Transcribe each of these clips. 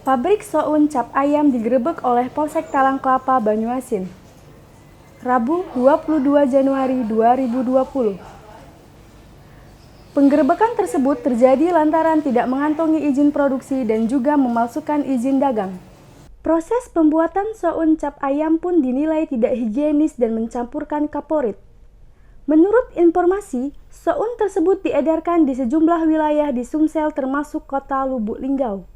Pabrik Soun Cap Ayam digerebek oleh Polsek Talang Kelapa, Banyuasin. Rabu, 22 Januari 2020. Penggerebekan tersebut terjadi lantaran tidak mengantongi izin produksi dan juga memalsukan izin dagang. Proses pembuatan Soun Cap Ayam pun dinilai tidak higienis dan mencampurkan kaporit. Menurut informasi, Soun tersebut diedarkan di sejumlah wilayah di Sumsel termasuk kota Lubuk Linggau.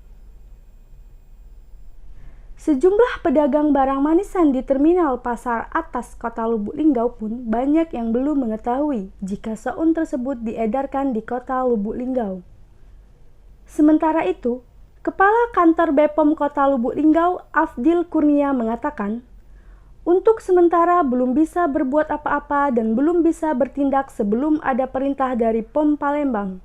Sejumlah pedagang barang manisan di terminal pasar atas kota Lubuk Linggau pun banyak yang belum mengetahui jika Soun tersebut diedarkan di kota Lubuk Linggau. Sementara itu, Kepala Kantor BPOM Kota Lubuk Linggau, Afdil Kurnia mengatakan, untuk sementara belum bisa berbuat apa-apa dan belum bisa bertindak sebelum ada perintah dari POM Palembang.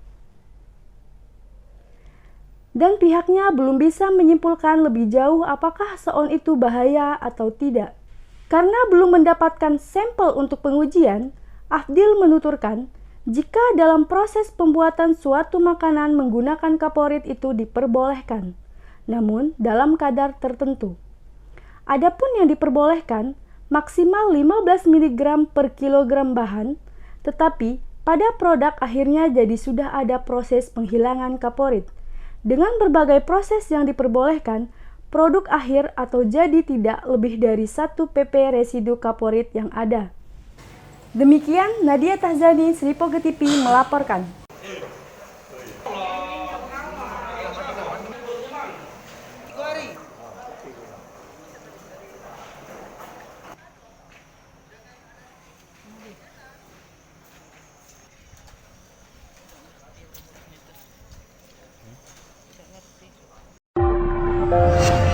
Dan pihaknya belum bisa menyimpulkan lebih jauh apakah Soun itu bahaya atau tidak. Karena belum mendapatkan sampel untuk pengujian, Afdil menuturkan, jika dalam proses pembuatan suatu makanan menggunakan kaporit itu diperbolehkan, namun dalam kadar tertentu. Adapun yang diperbolehkan, maksimal 15 mg per kilogram bahan, tetapi pada produk akhirnya jadi sudah ada proses penghilangan kaporit. Dengan berbagai proses yang diperbolehkan, produk akhir atau jadi tidak lebih dari 1 pp residu kaporit yang ada. Demikian Nadia Tahzani, Sripoge TV melaporkan. Tidak ngerti.